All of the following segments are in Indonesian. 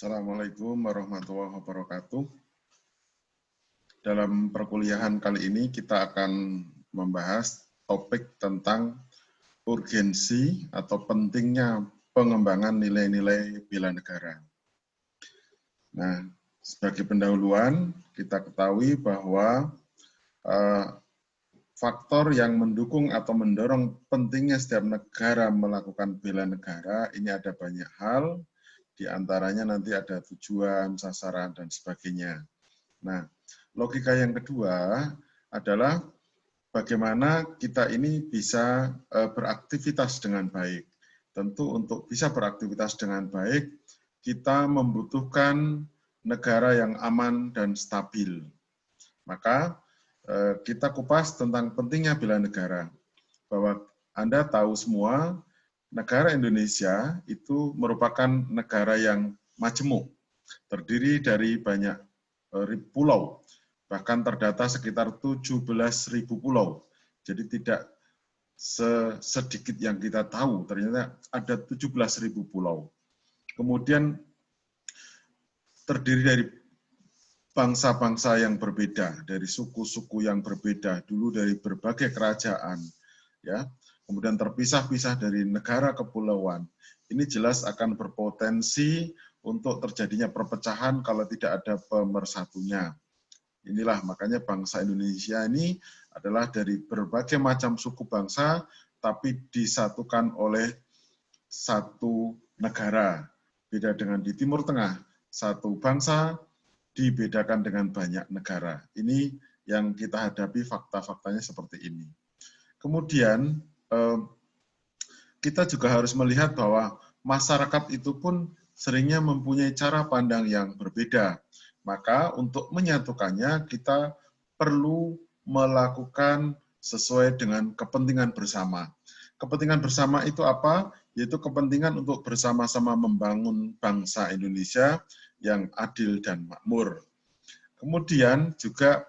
Assalamualaikum warahmatullahi wabarakatuh. Dalam perkuliahan kali ini kita akan membahas topik tentang urgensi atau pentingnya pengembangan nilai-nilai bela negara. Nah, sebagai pendahuluan, kita ketahui bahwa faktor yang mendukung atau mendorong pentingnya setiap negara melakukan bela negara, ini ada banyak hal, di antaranya nanti ada tujuan, sasaran, dan sebagainya. Nah, logika yang kedua adalah bagaimana kita ini bisa beraktivitas dengan baik. Tentu untuk bisa beraktivitas dengan baik, kita membutuhkan negara yang aman dan stabil. Maka kita kupas tentang pentingnya bela negara. Bahwa Anda tahu semua, negara Indonesia itu merupakan negara yang majemuk, terdiri dari banyak pulau, bahkan terdata sekitar 17.000 pulau. Jadi tidak sedikit yang kita tahu, ternyata ada 17.000 pulau. Kemudian terdiri dari bangsa-bangsa yang berbeda, dari suku-suku yang berbeda, dulu dari berbagai kerajaan, ya. Kemudian terpisah-pisah dari negara kepulauan. Ini jelas akan berpotensi untuk terjadinya perpecahan kalau tidak ada pemersatunya. Inilah makanya bangsa Indonesia ini adalah dari berbagai macam suku bangsa, tapi disatukan oleh satu negara. Beda dengan di Timur Tengah, satu bangsa dibedakan dengan banyak negara. Ini yang kita hadapi, fakta-faktanya seperti ini. Kemudian kita juga harus melihat bahwa masyarakat itu pun seringnya mempunyai cara pandang yang berbeda. Maka untuk menyatukannya kita perlu melakukan sesuai dengan kepentingan bersama. Kepentingan bersama itu apa? Yaitu kepentingan untuk bersama-sama membangun bangsa Indonesia yang adil dan makmur. Kemudian juga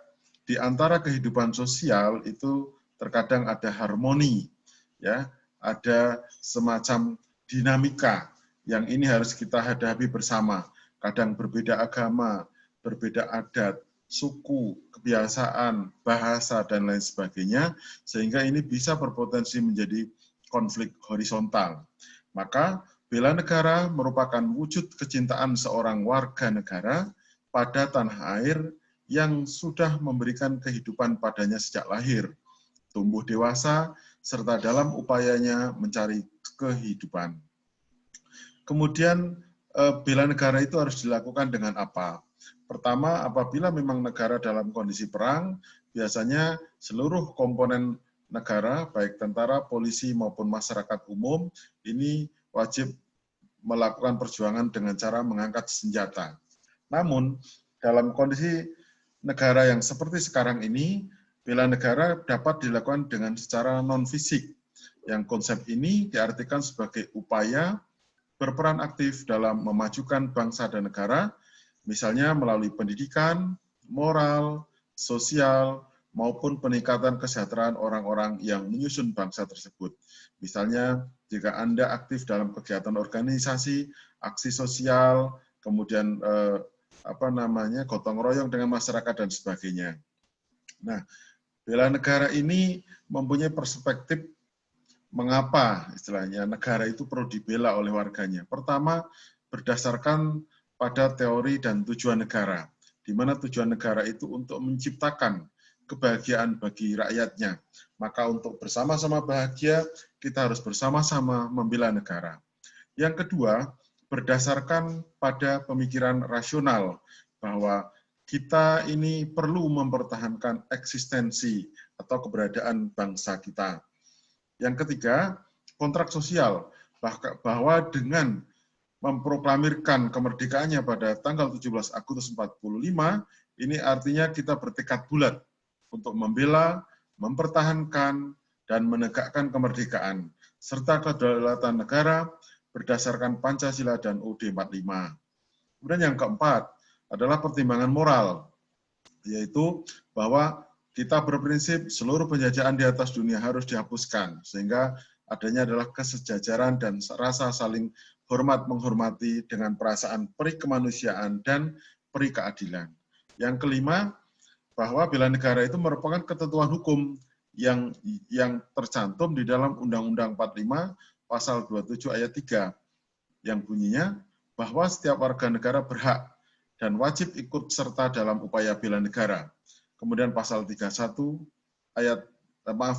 di antara kehidupan sosial itu terkadang ada harmoni, ya, ada semacam dinamika yang ini harus kita hadapi bersama. Kadang berbeda agama, berbeda adat, suku, kebiasaan, bahasa, dan lain sebagainya, sehingga ini bisa berpotensi menjadi konflik horizontal. Maka bela negara merupakan wujud kecintaan seorang warga negara pada tanah air yang sudah memberikan kehidupan padanya sejak lahir, tumbuh dewasa, serta dalam upayanya mencari kehidupan. Kemudian bela negara itu harus dilakukan dengan apa? Pertama, apabila memang negara dalam kondisi perang, biasanya seluruh komponen negara, baik tentara, polisi, maupun masyarakat umum, ini wajib melakukan perjuangan dengan cara mengangkat senjata. Namun, dalam kondisi negara yang seperti sekarang ini, bela negara dapat dilakukan dengan secara non-fisik, yang konsep ini diartikan sebagai upaya berperan aktif dalam memajukan bangsa dan negara, misalnya melalui pendidikan, moral, sosial, maupun peningkatan kesejahteraan orang-orang yang menyusun bangsa tersebut. Misalnya, jika Anda aktif dalam kegiatan organisasi, aksi sosial, kemudian gotong royong dengan masyarakat dan sebagainya. Nah, bela negara ini mempunyai perspektif mengapa istilahnya negara itu perlu dibela oleh warganya. Pertama, berdasarkan pada teori dan tujuan negara, di mana tujuan negara itu untuk menciptakan kebahagiaan bagi rakyatnya. Maka untuk bersama-sama bahagia, kita harus bersama-sama membela negara. Yang kedua, berdasarkan pada pemikiran rasional, bahwa kita ini perlu mempertahankan eksistensi atau keberadaan bangsa kita. Yang ketiga, kontrak sosial, bahwa dengan memproklamirkan kemerdekaannya pada tanggal 17 Agustus 45, ini artinya kita bertekad bulat untuk membela, mempertahankan, dan menegakkan kemerdekaan, serta kedaulatan negara berdasarkan Pancasila dan UUD 45. Kemudian yang keempat adalah pertimbangan moral, yaitu bahwa kita berprinsip seluruh penjajahan di atas dunia harus dihapuskan, sehingga adanya adalah kesejajaran dan rasa saling hormat menghormati dengan perasaan peri kemanusiaan dan peri keadilan. Yang kelima, bahwa bela negara itu merupakan ketentuan hukum yang tercantum di dalam Undang-Undang 45 pasal 27 ayat 3 yang bunyinya bahwa setiap warga negara berhak dan wajib ikut serta dalam upaya bela negara. Kemudian pasal 31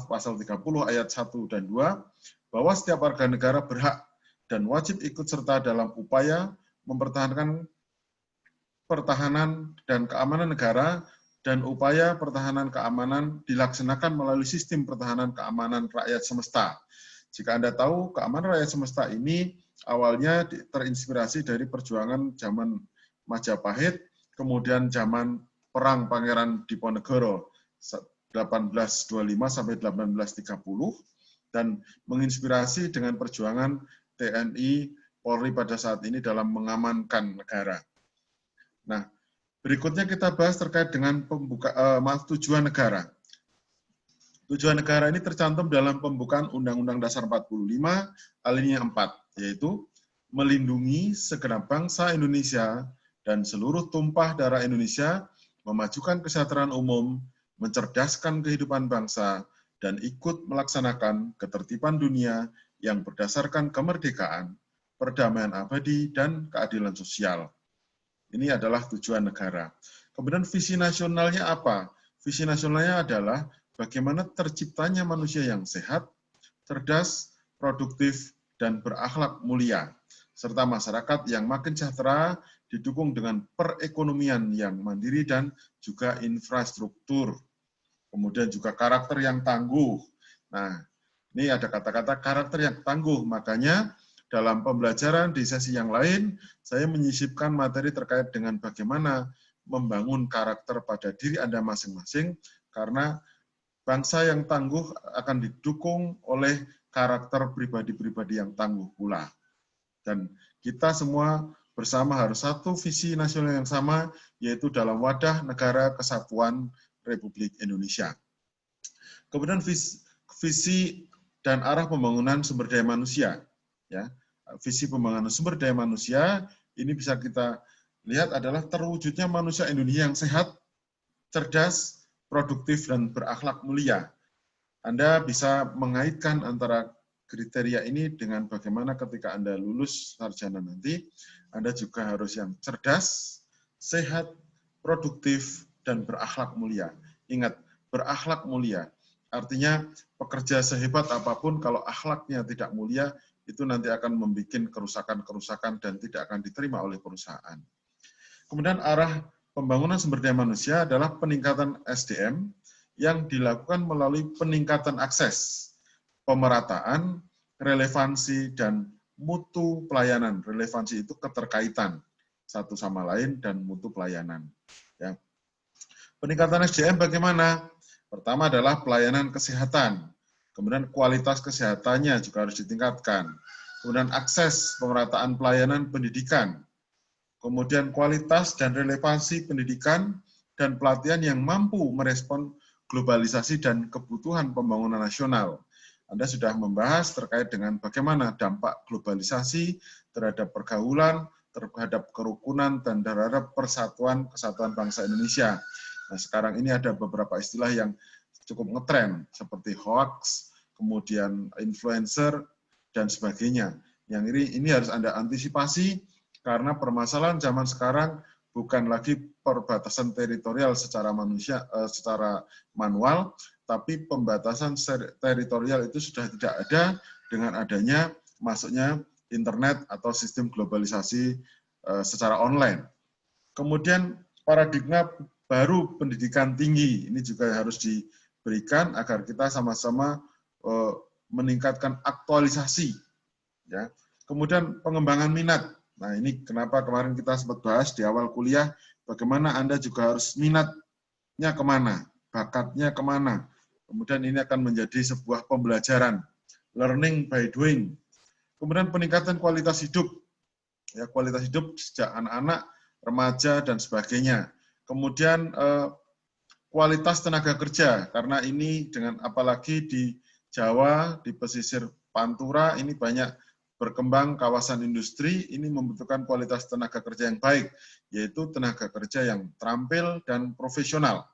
pasal 30 ayat 1 dan 2 bahwa setiap warga negara berhak dan wajib ikut serta dalam upaya mempertahankan pertahanan dan keamanan negara dan upaya pertahanan keamanan dilaksanakan melalui sistem pertahanan keamanan rakyat semesta. Jika Anda tahu, keamanan rakyat semesta ini awalnya terinspirasi dari perjuangan zaman Majapahit, kemudian zaman Perang Pangeran Diponegoro 1825 sampai 1830, dan menginspirasi dengan perjuangan TNI Polri pada saat ini dalam mengamankan negara. Nah, berikutnya kita bahas terkait dengan tujuan negara. Tujuan negara ini tercantum dalam pembukaan Undang-Undang Dasar 45 alinea 4, yaitu melindungi segenap bangsa Indonesia dan seluruh tumpah darah Indonesia, memajukan kesejahteraan umum, mencerdaskan kehidupan bangsa, dan ikut melaksanakan ketertiban dunia yang berdasarkan kemerdekaan, perdamaian abadi, dan keadilan sosial. Ini adalah tujuan negara. Kemudian visi nasionalnya apa? Visi nasionalnya adalah bagaimana terciptanya manusia yang sehat, cerdas, produktif, dan berakhlak mulia, serta masyarakat yang makin sejahtera didukung dengan perekonomian yang mandiri dan juga infrastruktur. Kemudian juga karakter yang tangguh. Nah, ini ada kata-kata karakter yang tangguh, makanya dalam pembelajaran di sesi yang lain, saya menyisipkan materi terkait dengan bagaimana membangun karakter pada diri Anda masing-masing, karena bangsa yang tangguh akan didukung oleh karakter pribadi-pribadi yang tangguh pula. Dan kita semua bersama harus satu visi nasional yang sama, yaitu dalam wadah negara kesatuan Republik Indonesia. Kemudian visi dan arah pembangunan sumber daya manusia. Ya, visi pembangunan sumber daya manusia ini bisa kita lihat adalah terwujudnya manusia Indonesia yang sehat, cerdas, produktif, dan berakhlak mulia. Anda bisa mengaitkan antara kriteria ini dengan bagaimana ketika Anda lulus sarjana nanti, Anda juga harus yang cerdas, sehat, produktif, dan berakhlak mulia. Ingat, berakhlak mulia. Artinya pekerja sehebat apapun kalau akhlaknya tidak mulia, itu nanti akan membuat kerusakan-kerusakan dan tidak akan diterima oleh perusahaan. Kemudian arah pembangunan sumber daya manusia adalah peningkatan SDM yang dilakukan melalui peningkatan akses, pemerataan, relevansi, dan mutu pelayanan. Relevansi itu keterkaitan satu sama lain dan mutu pelayanan. Ya. Peningkatan SDM bagaimana? Pertama adalah pelayanan kesehatan. Kemudian kualitas kesehatannya juga harus ditingkatkan. Kemudian akses pemerataan pelayanan pendidikan. Kemudian kualitas dan relevansi pendidikan dan pelatihan yang mampu merespon globalisasi dan kebutuhan pembangunan nasional. Anda sudah membahas terkait dengan bagaimana dampak globalisasi terhadap pergaulan, terhadap kerukunan, dan terhadap persatuan kesatuan bangsa Indonesia. Nah, sekarang ini ada beberapa istilah yang cukup ngetren, seperti hoax, kemudian influencer, dan sebagainya. Yang ini harus Anda antisipasi, karena permasalahan zaman sekarang bukan lagi perbatasan teritorial secara manual, tapi pembatasan teritorial itu sudah tidak ada dengan adanya masuknya internet atau sistem globalisasi secara online. Kemudian paradigma baru pendidikan tinggi, ini juga harus diberikan agar kita sama-sama meningkatkan aktualisasi. Ya. Kemudian pengembangan minat. Nah, ini kenapa kemarin kita sempat bahas di awal kuliah, bagaimana Anda juga harus minatnya kemana, bakatnya kemana. Kemudian ini akan menjadi sebuah pembelajaran, learning by doing. Kemudian peningkatan kualitas hidup, ya, kualitas hidup sejak anak-anak, remaja, dan sebagainya. Kemudian kualitas tenaga kerja, karena ini dengan apalagi di Jawa, di pesisir Pantura ini banyak berkembang kawasan industri, ini membutuhkan kualitas tenaga kerja yang baik, yaitu tenaga kerja yang terampil dan profesional.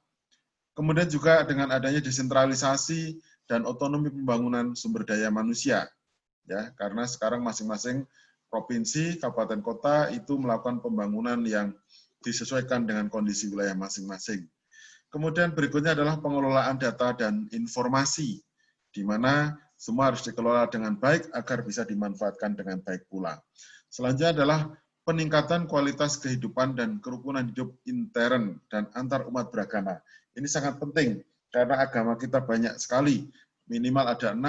Kemudian juga dengan adanya desentralisasi dan otonomi pembangunan sumber daya manusia, ya, karena sekarang masing-masing provinsi, kabupaten kota itu melakukan pembangunan yang disesuaikan dengan kondisi wilayah masing-masing. Kemudian berikutnya adalah pengelolaan data dan informasi, di mana semua harus dikelola dengan baik agar bisa dimanfaatkan dengan baik pula. Selanjutnya adalah peningkatan kualitas kehidupan dan kerukunan hidup intern dan antar umat beragama. Ini sangat penting, karena agama kita banyak sekali, minimal ada 6,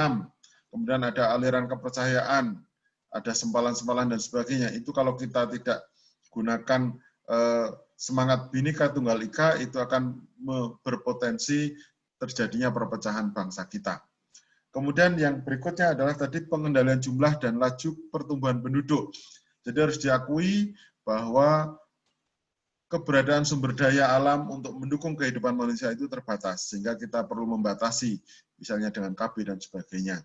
kemudian ada aliran kepercayaan, ada sempalan-sempalan dan sebagainya. Itu kalau kita tidak gunakan semangat Bhinneka Tunggal Ika, itu akan berpotensi terjadinya perpecahan bangsa kita. Kemudian yang berikutnya adalah tadi pengendalian jumlah dan laju pertumbuhan penduduk. Jadi harus diakui bahwa keberadaan sumber daya alam untuk mendukung kehidupan manusia itu terbatas, sehingga kita perlu membatasi, misalnya dengan KB dan sebagainya.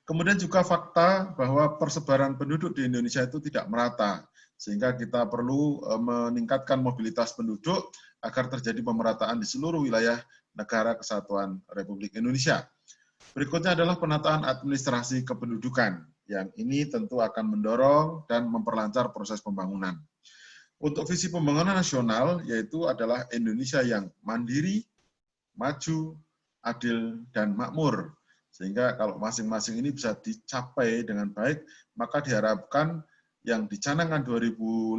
Kemudian juga fakta bahwa persebaran penduduk di Indonesia itu tidak merata, sehingga kita perlu meningkatkan mobilitas penduduk agar terjadi pemerataan di seluruh wilayah negara kesatuan Republik Indonesia. Berikutnya adalah penataan administrasi kependudukan, yang ini tentu akan mendorong dan memperlancar proses pembangunan. Untuk visi pembangunan nasional, yaitu adalah Indonesia yang mandiri, maju, adil, dan makmur. Sehingga kalau masing-masing ini bisa dicapai dengan baik, maka diharapkan yang dicanangkan 2005,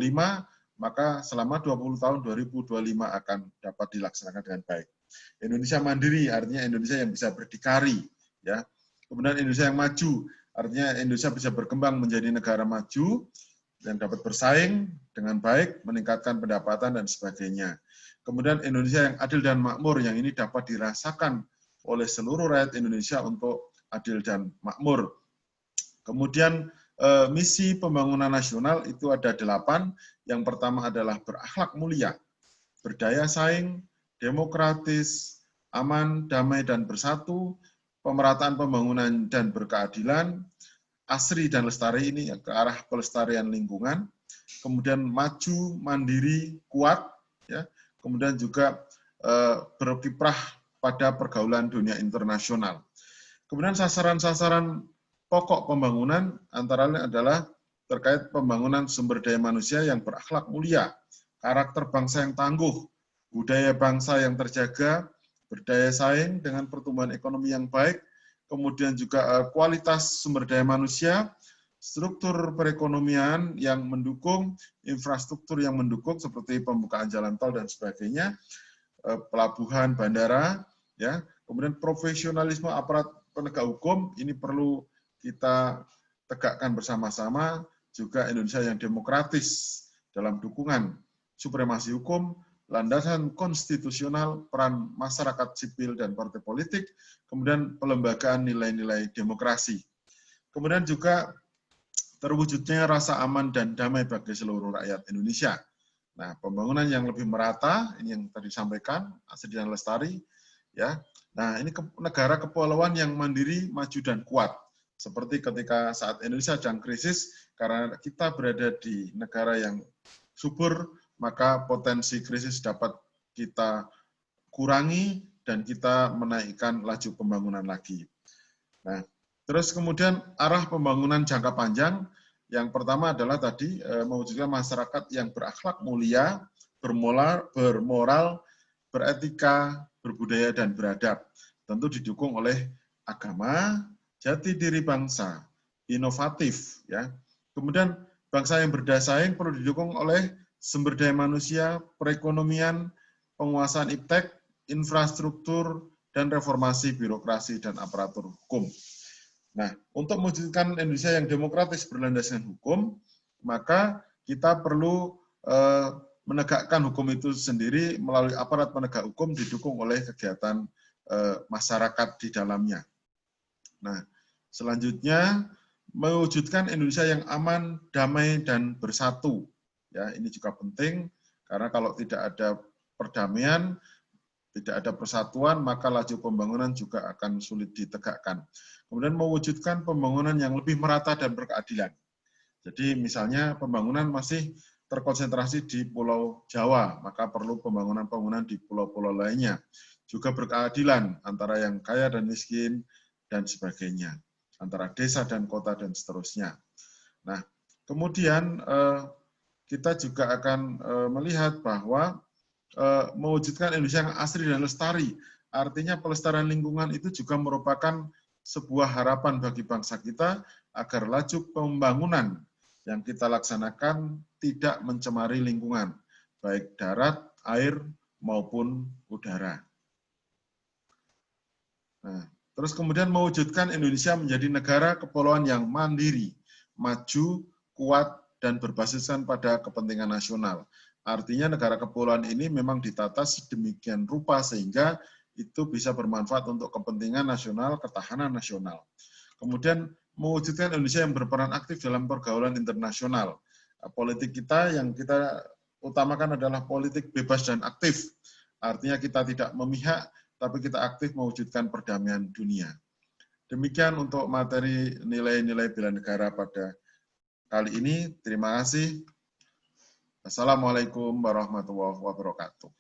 maka selama 20 tahun 2025 akan dapat dilaksanakan dengan baik. Indonesia mandiri artinya Indonesia yang bisa berdikari, ya. Kemudian Indonesia yang maju artinya Indonesia bisa berkembang menjadi negara maju yang dapat bersaing dengan baik, meningkatkan pendapatan dan sebagainya. Kemudian Indonesia yang adil dan makmur, yang ini dapat dirasakan oleh seluruh rakyat Indonesia untuk adil dan makmur. Kemudian misi pembangunan nasional itu ada 8. Yang pertama adalah berakhlak mulia, berdaya saing, demokratis, aman, damai, dan bersatu, pemerataan pembangunan dan berkeadilan, asri dan lestari, ini ke arah pelestarian lingkungan, kemudian maju, mandiri, kuat, ya, kemudian juga berkiprah pada pergaulan dunia internasional. Kemudian sasaran-sasaran pokok pembangunan antara lain adalah terkait pembangunan sumber daya manusia yang berakhlak mulia, karakter bangsa yang tangguh, budaya bangsa yang terjaga, berdaya saing dengan pertumbuhan ekonomi yang baik, kemudian juga kualitas sumber daya manusia, struktur perekonomian yang mendukung, infrastruktur yang mendukung seperti pembukaan jalan tol dan sebagainya, pelabuhan, bandara, ya, kemudian profesionalisme aparat penegak hukum ini perlu kita tegakkan bersama-sama, juga Indonesia yang demokratis dalam dukungan supremasi hukum, landasan konstitusional, peran masyarakat sipil dan partai politik, kemudian pelembagaan nilai-nilai demokrasi. Kemudian juga terwujudnya rasa aman dan damai bagi seluruh rakyat Indonesia. Nah, pembangunan yang lebih merata, ini yang tadi disampaikan, asri dan lestari, ya. Nah, ini negara kepulauan yang mandiri, maju dan kuat. Seperti ketika saat Indonesia sedang krisis, karena kita berada di negara yang subur, maka potensi krisis dapat kita kurangi dan kita menaikkan laju pembangunan lagi. Nah, terus kemudian arah pembangunan jangka panjang, yang pertama adalah tadi mewujudkan masyarakat yang berakhlak mulia, bermoral, beretika, berbudaya dan beradab. Tentu didukung oleh agama, jati diri bangsa, inovatif, ya. Kemudian bangsa yang berdaya saing perlu didukung oleh sumber daya manusia, perekonomian, penguasaan iptek, infrastruktur, dan reformasi birokrasi dan aparatur hukum. Nah, untuk mewujudkan Indonesia yang demokratis berlandaskan hukum, maka kita perlu menegakkan hukum itu sendiri melalui aparat penegak hukum didukung oleh kegiatan masyarakat di dalamnya. Nah, selanjutnya mewujudkan Indonesia yang aman, damai, dan bersatu. Ya, ini juga penting karena kalau tidak ada perdamaian, tidak ada persatuan, maka laju pembangunan juga akan sulit ditegakkan. Kemudian mewujudkan pembangunan yang lebih merata dan berkeadilan. Jadi misalnya pembangunan masih terkonsentrasi di Pulau Jawa, maka perlu pembangunan-pembangunan di pulau-pulau lainnya. Juga berkeadilan antara yang kaya dan miskin, dan sebagainya. Antara desa dan kota dan seterusnya. Nah, kemudian kita juga akan melihat bahwa mewujudkan Indonesia yang asri dan lestari. Artinya pelestarian lingkungan itu juga merupakan sebuah harapan bagi bangsa kita agar laju pembangunan yang kita laksanakan tidak mencemari lingkungan, baik darat, air, maupun udara. Nah, terus kemudian mewujudkan Indonesia menjadi negara kepulauan yang mandiri, maju, kuat, dan berbasiskan pada kepentingan nasional. Artinya negara kepulauan ini memang ditata sedemikian rupa sehingga itu bisa bermanfaat untuk kepentingan nasional, ketahanan nasional. Kemudian mewujudkan Indonesia yang berperan aktif dalam pergaulan internasional. Politik kita yang kita utamakan adalah politik bebas dan aktif. Artinya kita tidak memihak, tapi kita aktif mewujudkan perdamaian dunia. Demikian untuk materi nilai-nilai bela negara pada kali ini. Terima kasih. Assalamualaikum warahmatullahi wabarakatuh.